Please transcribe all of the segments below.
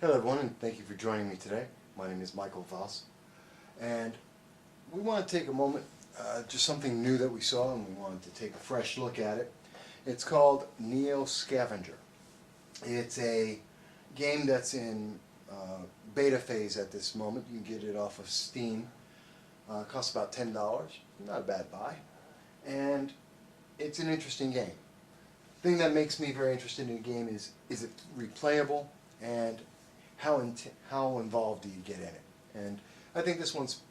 Hello everyone, and thank you for joining me today. My name is Michael Voss, and we want to take a moment, just something new that we saw, and we wanted to take a fresh look at it. It's called Scavenger. It's a game that's in beta phase at this moment. You can get it off of Steam. It costs about $10, not a bad buy, and it's an interesting game. The thing that makes me very interested in the game is it replayable, and how involved do you get in it? And I think this one's,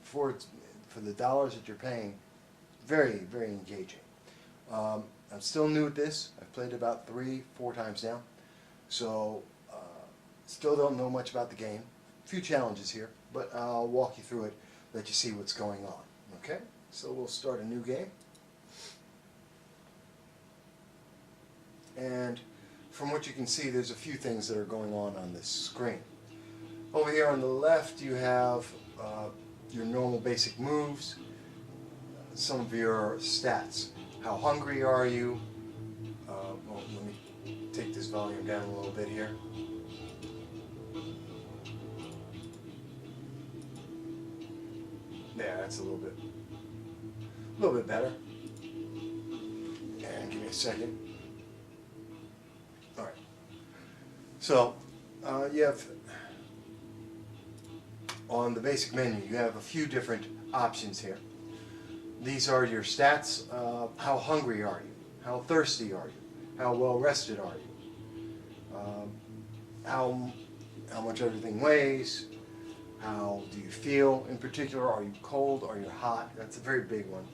for the dollars that you're paying, very, very engaging. I'm still new at this. I've played about 3-4 times now, so still don't know much about the game. A few challenges here, but I'll walk you through it, let you see what's going on. Okay, so we'll start a new game. And from what you can see, there's a few things that are going on this screen. Over here on the left, you have your normal basic moves, some of your stats. How hungry are you? Well, let me take this volume down a little bit here. There, that's a little bit better. And give me a second. All right. So you have, on the basic menu, you have a few different options here. These are your stats. How hungry are you? How thirsty are you? How well rested are you? How much everything weighs? How do you feel in particular? Are you cold? Are you hot? That's a very big one.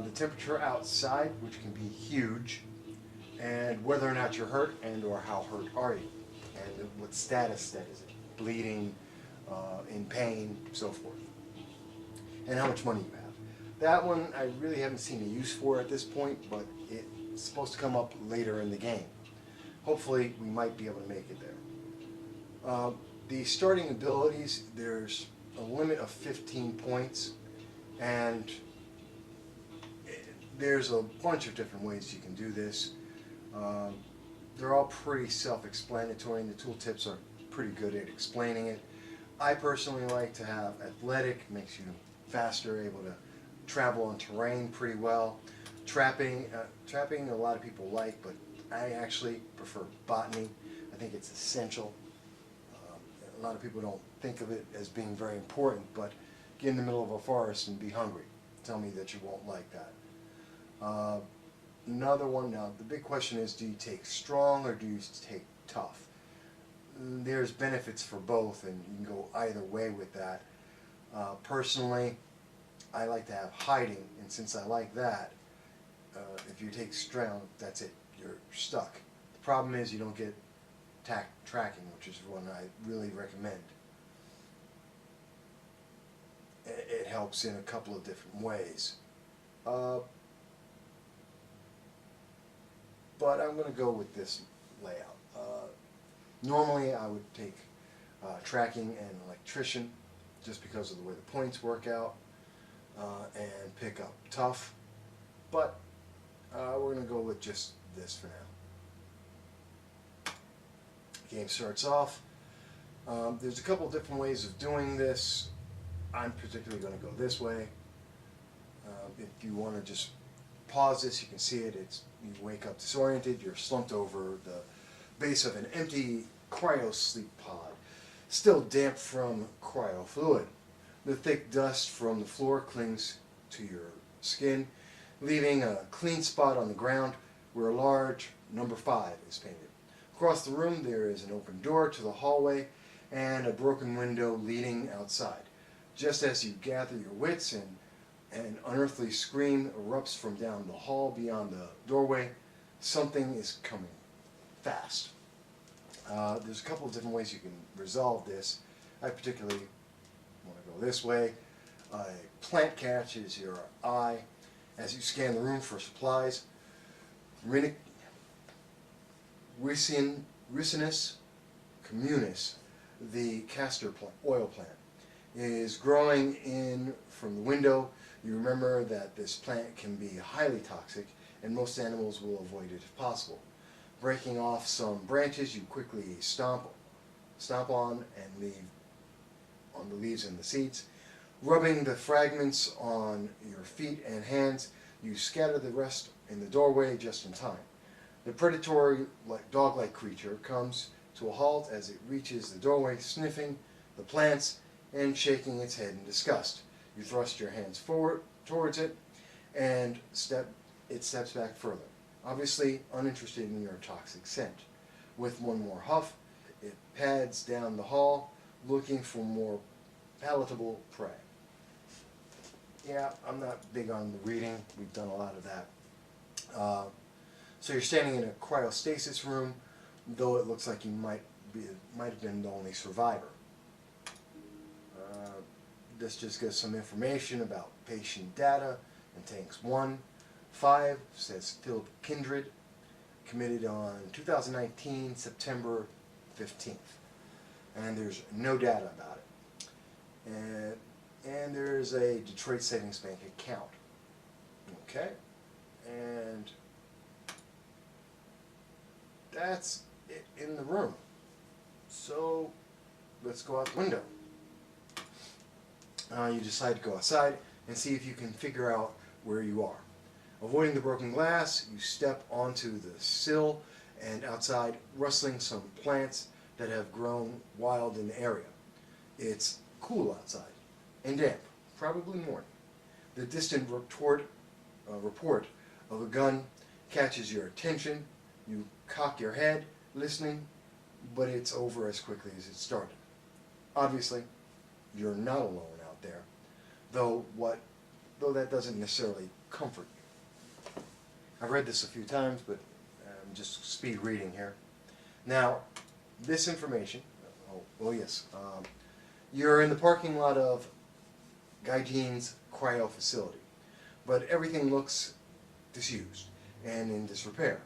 The temperature outside, which can be huge, and whether or not you're hurt and or how hurt are you, and what status that is it, bleeding, in pain, so forth, and how much money you have. That one I really haven't seen a use for at this point, but it's supposed to come up later in the game. Hopefully we might be able to make it there. The starting abilities, there's a limit of 15 points, and there's a bunch of different ways you can do this. They're all pretty self-explanatory, and the tooltips are pretty good at explaining it. I personally like to have athletic, makes you faster, able to travel on terrain pretty well. Trapping a lot of people like, but I actually prefer botany. I think it's essential. A lot of people don't think of it as being very important, but get in the middle of a forest and be hungry. Tell me that you won't like that. Another one, now the big question is, do you take strong or do you take tough? There's benefits for both, and you can go either way with that. Personally, I like to have hiding, and since I like that, if you take strong, that's it, you're stuck. The problem is you don't get tracking, which is one I really recommend. It helps in a couple of different ways. But I'm going to go with this layout. Normally I would take tracking and electrician, just because of the way the points work out, and pick up tough, but we're going to go with just this for now. Game starts off. There's a couple different ways of doing this. I'm particularly going to go this way. If you want to just pause this, you can see it. You wake up disoriented, you're slumped over the base of an empty cryo sleep pod, still damp from cryo fluid. The thick dust from the floor clings to your skin, leaving a clean spot on the ground where a large number 5 is painted. Across the room there is an open door to the hallway and a broken window leading outside. Just as you gather your wits, and an unearthly scream erupts from down the hall beyond the doorway. Something is coming fast. There's a couple of different ways you can resolve this. I particularly want to go this way. A plant catches your eye as you scan the room for supplies. Ricinus communis, the castor oil plant, is growing in from the window. You remember that this plant can be highly toxic, and most animals will avoid it if possible. Breaking off some branches, you quickly stomp stomp on and leave on the leaves and the seeds. Rubbing the fragments on your feet and hands, you scatter the rest in the doorway just in time. The predatory dog-like creature comes to a halt as it reaches the doorway, sniffing the plants and shaking its head in disgust. You thrust your hands forward towards it, and it steps back further, obviously uninterested in your toxic scent. With one more huff, it pads down the hall, looking for more palatable prey. Yeah, I'm not big on the reading. We've done a lot of that. So you're standing in a cryostasis room, though it looks like you might have been the only survivor. This just gives some information about patient data in tanks 1. 5 says Philip Kindred, committed on 2019, September 15th. And there's no data about it. And there's a Detroit Savings Bank account. Okay? And that's it in the room. So let's go out the window. You decide to go outside and see if you can figure out where you are. Avoiding the broken glass, you step onto the sill and outside, rustling some plants that have grown wild in the area. It's cool outside and damp, probably morning. The distant report of a gun catches your attention. You cock your head, listening, but it's over as quickly as it started. Obviously, you're not alone out there, though that doesn't necessarily comfort you. I've read this a few times, but I'm just speed reading here. Now, this information, you're in the parking lot of Guygene's cryo facility, but everything looks disused and in disrepair.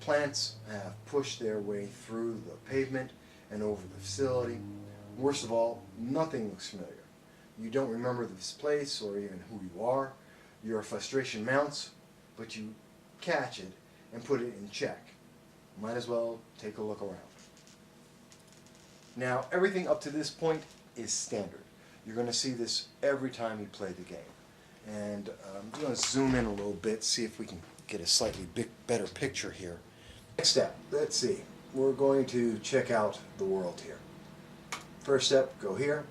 Plants have pushed their way through the pavement and over the facility. Worst of all, nothing looks familiar. You don't remember this place or even who you are. Your frustration mounts, but you catch it and put it in check. Might as well take a look around. Now, everything up to this point is standard. You're going to see this every time you play the game. And I'm going to zoom in a little bit, see if we can get a slightly better picture here. Next step, let's see. We're going to check out the world here. First step, go here.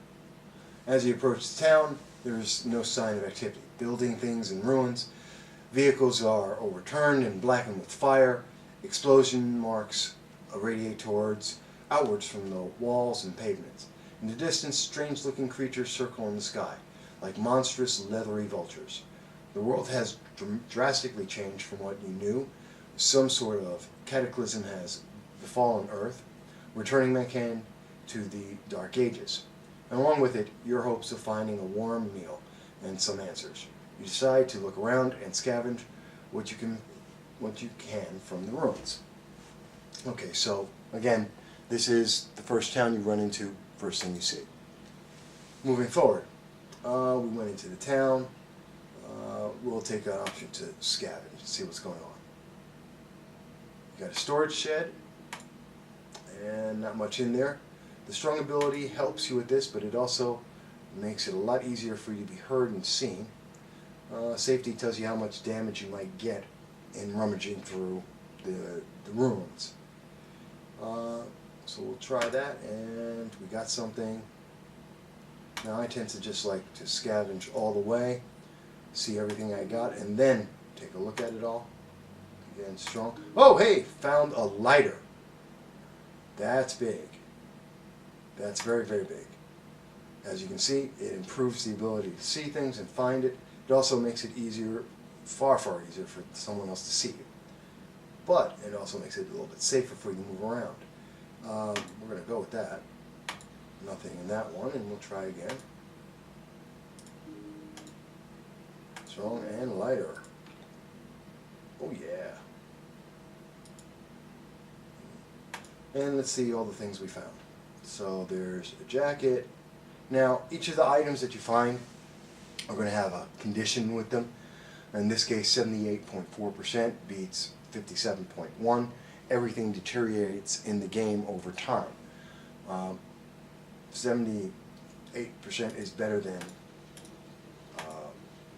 As you approach the town, there's no sign of activity. Building things in ruins. Vehicles are overturned and blackened with fire. Explosion marks radiate outwards from the walls and pavements. In the distance, strange-looking creatures circle in the sky, like monstrous, leathery vultures. The world has drastically changed from what you knew. Some sort of cataclysm has befallen Earth, returning mankind to the Dark Ages. And along with it, your hopes of finding a warm meal and some answers. You decide to look around and scavenge what you can from the ruins. Okay, so again, this is the first town you run into, first thing you see. Moving forward, we went into the town. We'll take an option to scavenge and see what's going on. You got a storage shed, and not much in there. The strong ability helps you with this, but it also makes it a lot easier for you to be heard and seen. Safety tells you how much damage you might get in rummaging through the ruins. So we'll try that, and we got something. Now I tend to just like to scavenge all the way, see everything I got, and then take a look at it all. Again, strong. Oh, hey, found a lighter. That's big. That's very, very big. As you can see, it improves the ability to see things and find it. It also makes it easier, far, far easier for someone else to see you. But it also makes it a little bit safer for you to move around. We're going to go with that. Nothing in that one, and we'll try again. Strong and lighter. Oh yeah. And let's see all the things we found. So there's a jacket. Now, each of the items that you find are going to have a condition with them. In this case, 78.4% beats 57.1%. Everything deteriorates in the game over time. 78% is better than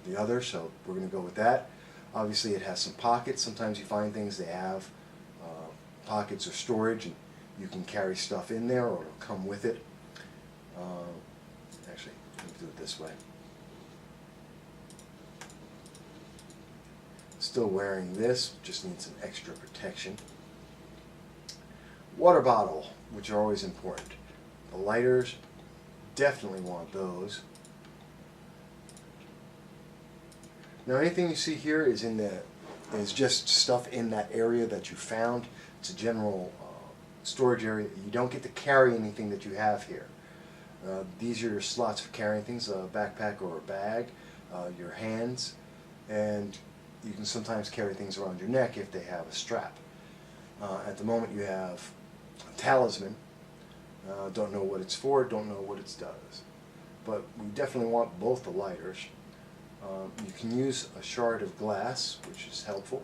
the other, so we're going to go with that. Obviously it has some pockets. Sometimes you find things they have pockets or storage, and you can carry stuff in there, or it'll come with it. Actually, let me do it this way. Still wearing this, just need some extra protection. Water bottle, which are always important. The lighters, definitely want those. Now anything you see here is just stuff in that area that you found. It's a general storage area. You don't get to carry anything that you have here. These are your slots for carrying things, a backpack or a bag, your hands, and you can sometimes carry things around your neck if they have a strap. At the moment you have a talisman. Don't know what it's for, don't know what it does. But we definitely want both the lighters. You can use a shard of glass, which is helpful.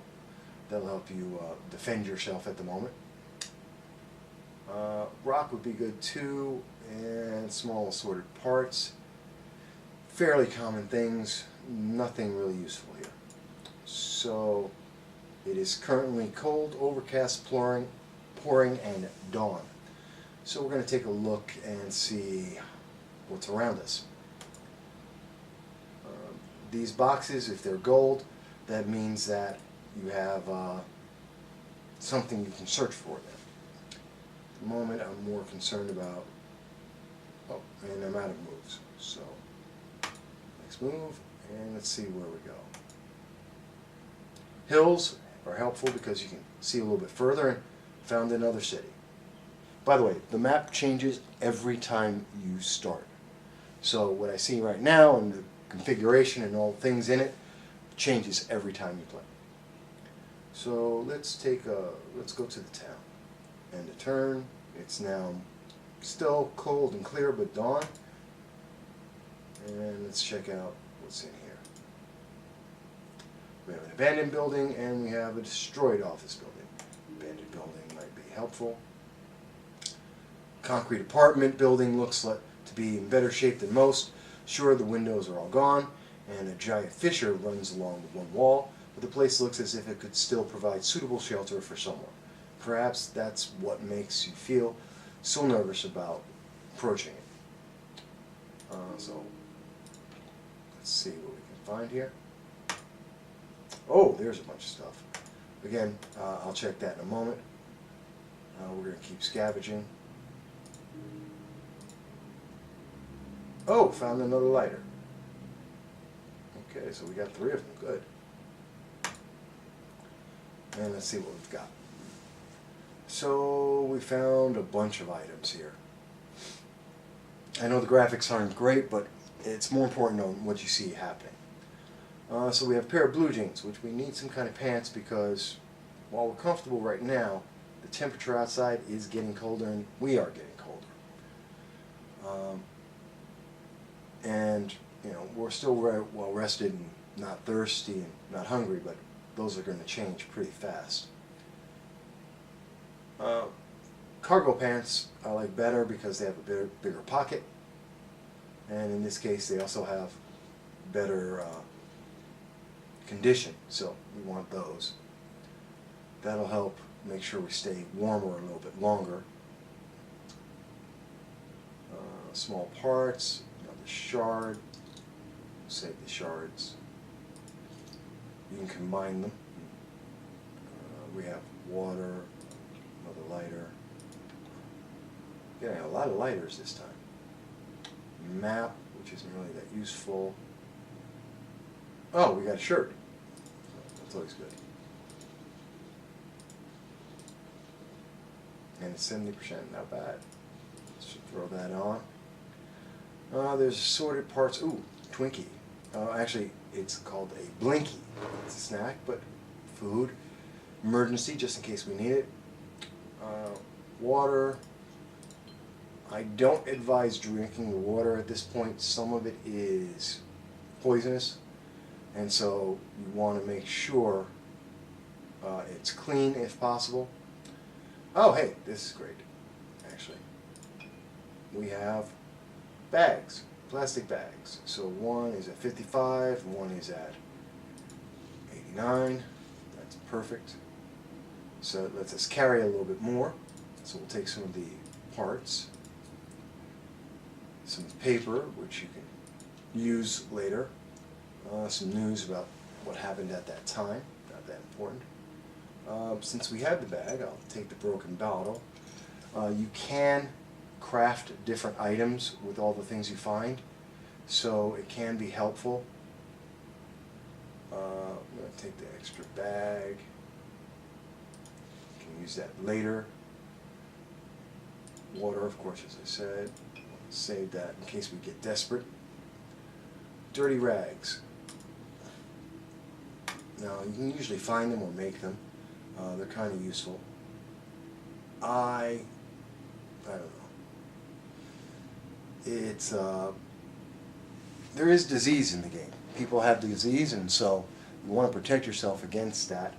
That'll help you defend yourself at the moment. Rock would be good too, and small assorted parts. Fairly common things, nothing really useful here. So it is currently cold, overcast, pouring, and dawn. So we're going to take a look and see what's around us. These boxes, if they're gold, that means that you have something you can search for them. At the moment I'm more concerned about, oh, and I'm out of moves. So next move, and let's see where we go. Hills are helpful because you can see a little bit further, and found another city. By the way, the map changes every time you start. So what I see right now and the configuration and all things in it changes every time you play. So let's go to the town. End of turn. It's now still cold and clear, but dawn. And let's check out what's in here. We have an abandoned building, and we have a destroyed office building. Abandoned building might be helpful. Concrete apartment building looks like to be in better shape than most. Sure, the windows are all gone, and a giant fissure runs along the one wall, but the place looks as if it could still provide suitable shelter for someone. Perhaps that's what makes you feel so nervous about approaching it. So, let's see what we can find here. Oh, there's a bunch of stuff. Again, I'll check that in a moment. We're going to keep scavenging. Oh, found another lighter. Okay, so we got 3 of them. Good. And let's see what we've got. So we found a bunch of items here. I know the graphics aren't great, but it's more important on what you see happening. So we have a pair of blue jeans, which we need some kind of pants because while we're comfortable right now, the temperature outside is getting colder, and we are getting colder. And you know, we're still very well rested and not thirsty and not hungry, but those are going to change pretty fast. Cargo pants I like better because they have a bigger pocket, and in this case they also have better condition, so we want those. That'll help make sure we stay warmer a little bit longer. Small parts, another shard. Save the shards. You can combine them. We have water, another lighter. Getting a lot of lighters this time. Map, which isn't really that useful. Oh, we got a shirt. That's always good. And it's 70%, not bad. Should throw that on. There's assorted parts. Ooh, Twinkie. Actually, it's called a Blinky. It's a snack, but food. Emergency, just in case we need it. Water. I don't advise drinking the water at this point. Some of it is poisonous, and so you want to make sure it's clean if possible. Oh, hey, this is great, actually. we have bags, plastic bags. So one is at 55, one is at 89. That's perfect. So it lets us carry a little bit more. So we'll take some of the parts, some paper, which you can use later, some news about what happened at that time, not that important. Since we have the bag, I'll take the broken bottle. You can craft different items with all the things you find, so it can be helpful. I'm going to take the extra bag. You can use that later. Water, of course, as I said. Save that in case we get desperate. Dirty rags. Now, you can usually find them or make them. They're kind of useful. I don't know. It's there is disease in the game. People have disease, and so you want to protect yourself against that.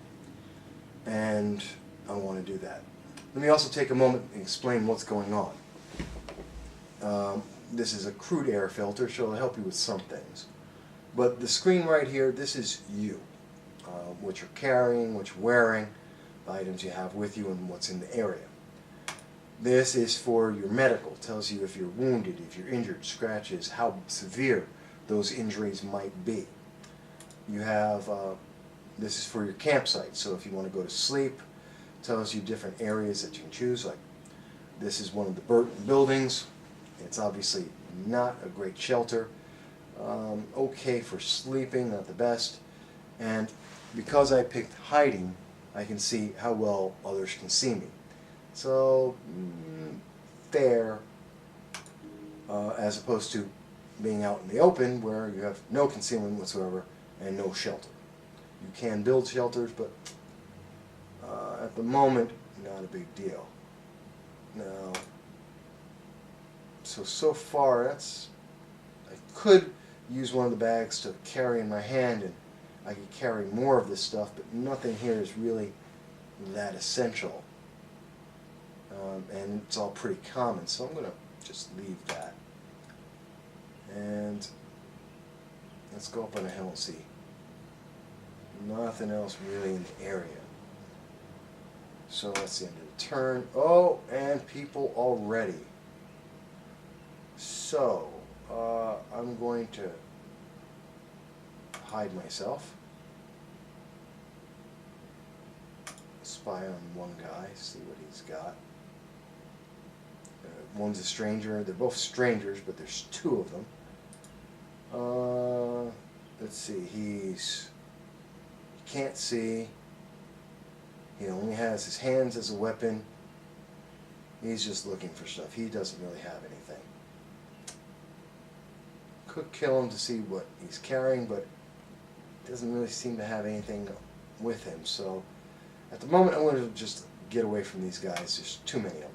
And I want to do that. Let me also take a moment and explain what's going on. This is a crude air filter, so it'll help you with some things. But the screen right here, this is you. What you're carrying, what you're wearing, the items you have with you, and what's in the area. This is for your medical. It tells you if you're wounded, if you're injured, scratches, how severe those injuries might be. You have, this is for your campsite, so if you want to go to sleep, it tells you different areas that you can choose. Like, this is one of the buildings. It's obviously not a great shelter. Okay for sleeping, not the best. And because I picked hiding, I can see how well others can see me. So, fair, as opposed to being out in the open where you have no concealment whatsoever and no shelter. You can build shelters, but at the moment, not a big deal. Now, so far, I could use one of the bags to carry in my hand, and I could carry more of this stuff, but nothing here is really that essential. And it's all pretty common, so I'm going to just leave that. And let's go up on a hill and see. Nothing else really in the area. So that's the end of the turn. Oh, and people already. So, I'm going to hide myself. Spy on one guy, see what he's got. One's a stranger. They're both strangers, but there's two of them. Let's see. He can't see. He only has his hands as a weapon. He's just looking for stuff. He doesn't really have anything. Could kill him to see what he's carrying, but doesn't really seem to have anything with him. So at the moment, I'm going to just get away from these guys. There's too many of them.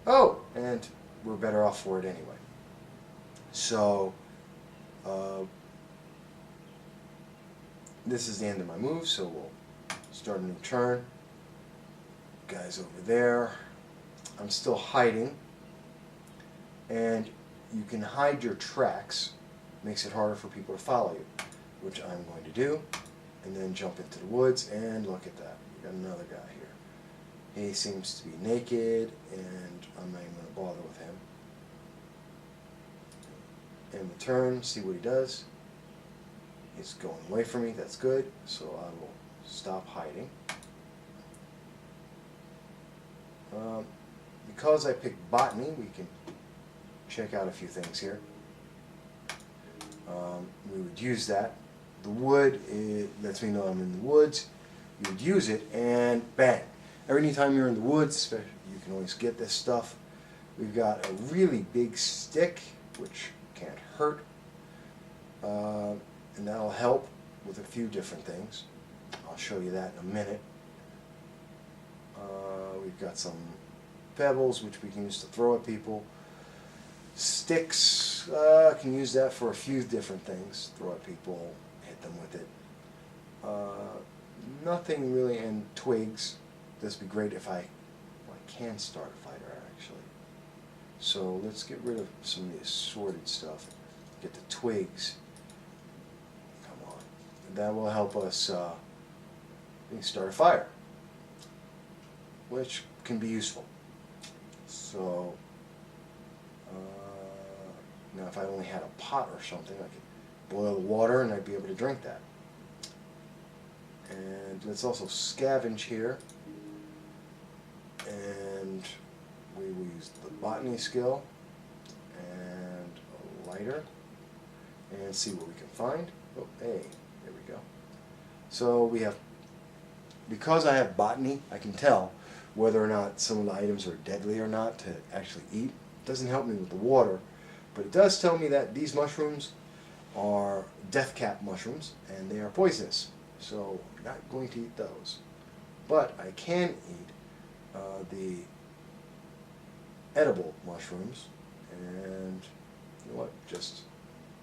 Oh, and we're better off for it anyway. So, this is the end of my move, so we'll start a new turn. Guys over there. I'm still hiding. And you can hide your tracks. Makes it harder for people to follow you, which I'm going to do. And then jump into the woods, and look at that. We got another guy here. He seems to be naked, and I'm not even going to bother with him. End the turn, see what he does. He's going away from me, that's good, so I will stop hiding. Because I picked botany, we can check out a few things here. We would use that. The wood, it lets me know I'm in the woods. You would use it, and bang. Every time you're in the woods, you can always get this stuff. We've got a really big stick, which can't hurt. And that'll help with a few different things. I'll show you that in a minute. We've got some pebbles, which we can use to throw at people. Sticks, can use that for a few different things. Throw at people, hit them with it. Nothing really, and twigs. This would be great if I can start a fighter, actually. So let's get rid of some of the assorted stuff. Get the twigs. Come on. That will help us start a fire, which can be useful. So now if I only had a pot or something, I could boil the water and I'd be able to drink that. And let's also scavenge here. And we will use the botany skill and a lighter and see what we can find. Oh, hey, there we go. So we have, because I have botany, I can tell whether or not some of the items are deadly or not to actually eat. It doesn't help me with the water, but it does tell me that these mushrooms are death cap mushrooms and they are poisonous. So I'm not going to eat those. But I can eat the edible mushrooms, and you know what, just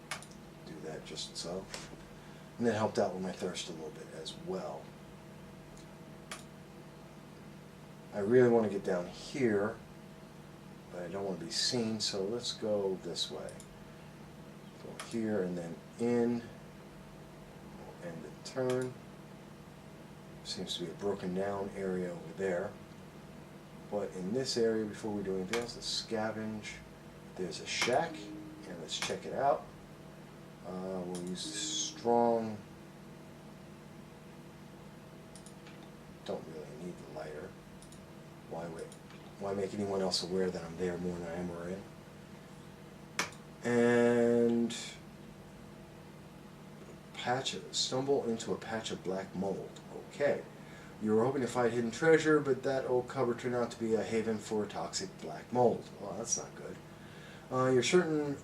do that just so. And that helped out with my thirst a little bit as well. I really want to get down here, but I don't want to be seen, so let's go this way. Go here and then in, and the turn. Seems to be a broken down area over there. But in this area, before we do anything else, let's scavenge. There's a shack, and let's check it out. We'll use the strong. Don't really need the lighter. Why wait? Why make anyone else aware that I'm there more than I am already? And stumble into a patch of black mold. Okay. You were hoping to find hidden treasure, but that old cupboard turned out to be a haven for toxic black mold. Well, that's not good. You're certain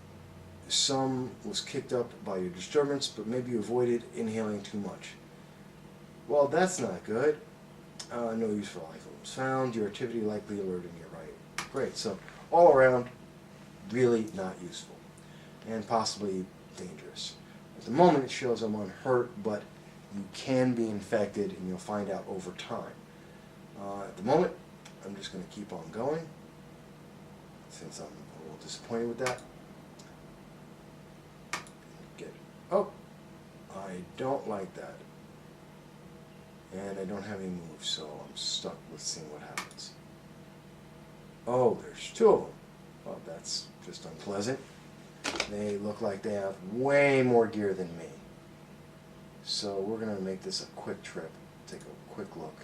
some was kicked up by your disturbance, but maybe you avoided inhaling too much. Well, that's not good. No useful items found. Your activity likely alerted you right. Great. So all around, really not useful, and possibly dangerous. At the moment, it shows I'm unhurt, but you can be infected, and you'll find out over time. At the moment, I'm just going to keep on going, since I'm a little disappointed with that. Oh, I don't like that. And I don't have any moves, so I'm stuck with seeing what happens. Oh, there's two of them. Well, that's just unpleasant. They look like they have way more gear than me. So we're going to make this a quick trip. Take a quick look.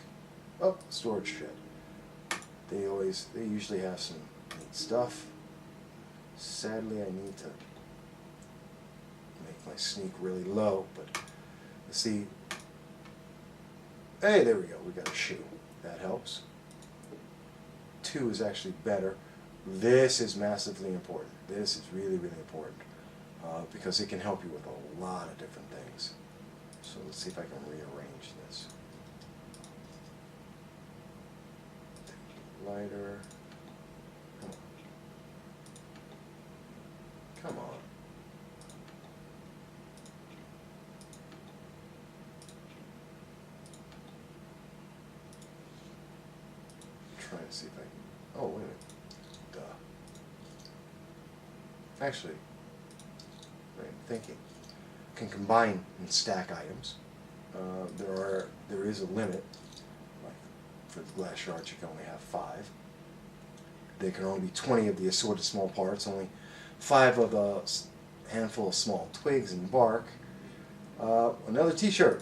Oh, storage shed. They usually have some neat stuff. Sadly, I need to make my sneak really low, but let's see. Hey, there we go. We got a shoe. That helps. 2 is actually better. This is massively important. This is really, really important because it can help you with a lot of different things. So let's see if I can rearrange this. Lighter. Come on. Come on. Trying to see if I can. Oh, wait a minute. Duh. Actually, right, thinking. Can combine and stack items. There is a limit. Like for the glass shards, you can only have 5. There can only be 20 of the assorted small parts. Only 5 of a handful of small twigs and bark. Another T-shirt.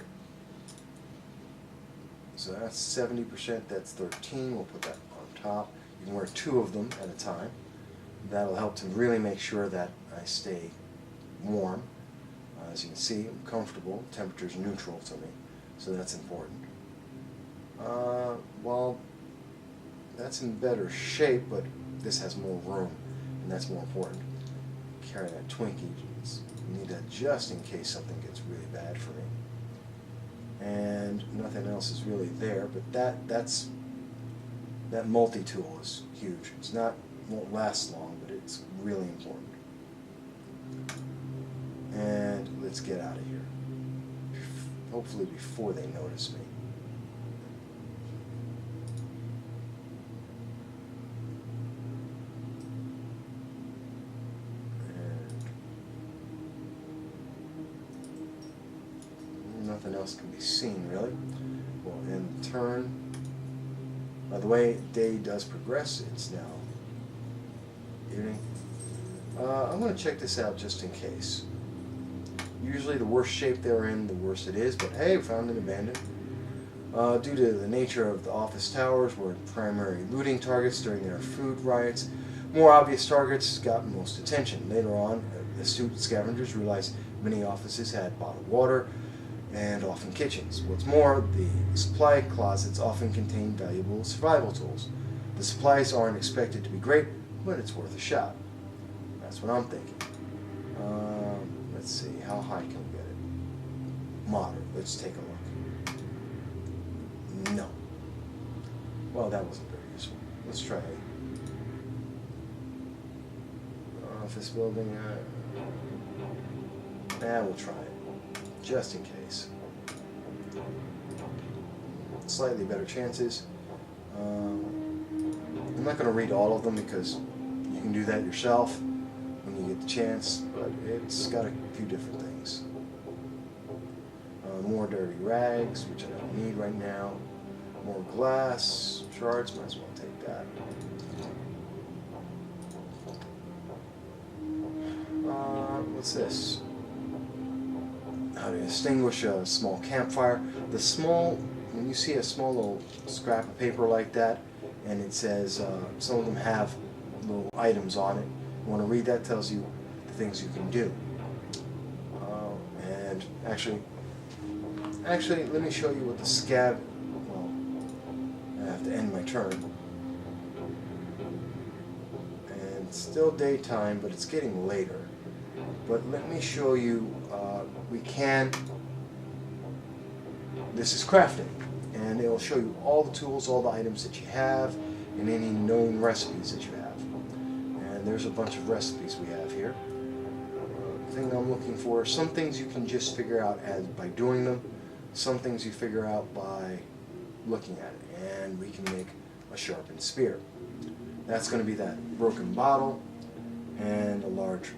So that's 70%. That's 13. We'll put that on top. You can wear 2 of them at a time. That'll help to really make sure that I stay warm. As you can see, I'm comfortable. Temperature's neutral to me, so that's important. Well, that's in better shape, but this has more room, and that's more important. Carry that Twinkie. Need that just in case something gets really bad for me. And nothing else is really there, but that multi-tool is huge. It's not, won't last long, but it's really important. And let's get out of here. Hopefully before they notice me. nothing else can be seen really. We'll end turn. By the way, day does progress. It's now evening. I'm going to check this out just in case. Usually the worse shape they're in, the worse it is, but hey, we found an abandoned. Due to the nature of the office towers were primary looting targets during their food riots, more obvious targets got most attention. Later on, astute scavengers realized many offices had bottled water and often kitchens. What's more, the supply closets often contain valuable survival tools. The supplies aren't expected to be great, but it's worth a shot. That's what I'm thinking. Let's see, how high can we get it? Moderate. Let's take a look. No. Well, that wasn't very useful. Let's try office building. We'll try it, just in case. Slightly better chances. I'm not going to read all of them because you can do that yourself when you get the chance, but it's got a few different things. More dirty rags, which I don't need right now. More glass shards, might as well take that. What's this? How to extinguish a small campfire. When you see a small little scrap of paper like that, and it says, some of them have little items on it. You want to read that, tells you the things you can do. And actually, let me show you what the well, I have to end my turn. And it's still daytime, but it's getting later. But let me show you, this is crafting, and it will show you all the tools, all the items that you have, and any known recipes that you have. And there's a bunch of recipes we have here. The thing I'm looking for, some things you can just figure out by doing them, some things you figure out by looking at it, and we can make a sharpened spear. That's going to be that broken bottle, and the large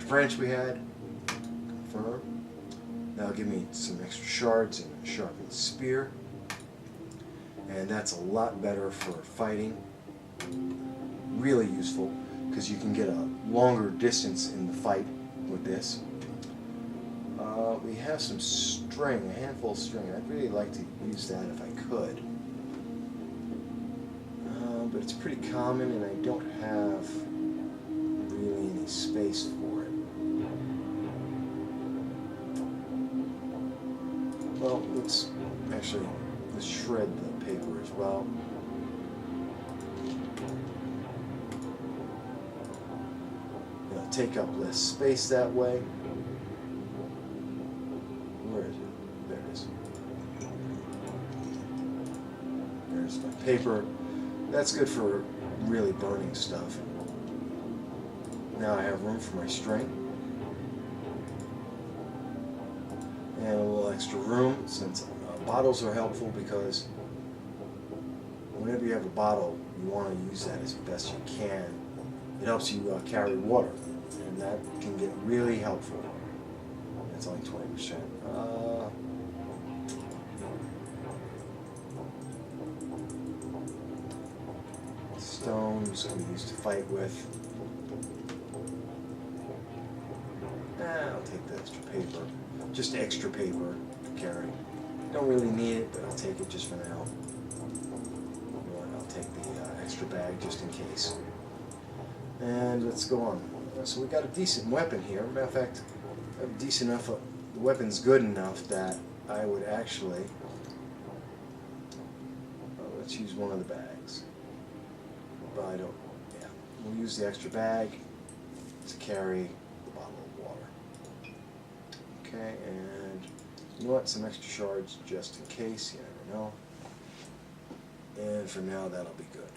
branch we had. Confirm. That'll give me some extra shards and a sharpened spear, and that's a lot better for fighting. Really useful because you can get a longer distance in the fight with this. We have some string, a handful of string. I'd really like to use that if I could, but it's pretty common, and I don't have really any space for it. Well, let's shred the paper as well. It'll take up less space that way. Where is it? There it is. There's my paper. That's good for really burning stuff. Now I have room for my string. And a little extra room, since bottles are helpful, because whenever you have a bottle, you want to use that as best you can. It helps you carry water, and that can get really helpful. That's only 20%. Stones can be used to fight with. I'll take the extra paper. Just extra paper to carry. Don't really need it, but I'll take it just for now. I'll take the extra bag just in case. And let's go on. So we got a decent weapon here. Matter of fact, decent enough. The weapon's good enough that I would actually. Let's use one of the bags. But I don't. Yeah, we'll use the extra bag to carry the bottle of water. Okay, and you know what? Some extra shards just in case. You never know. And for now, that'll be good.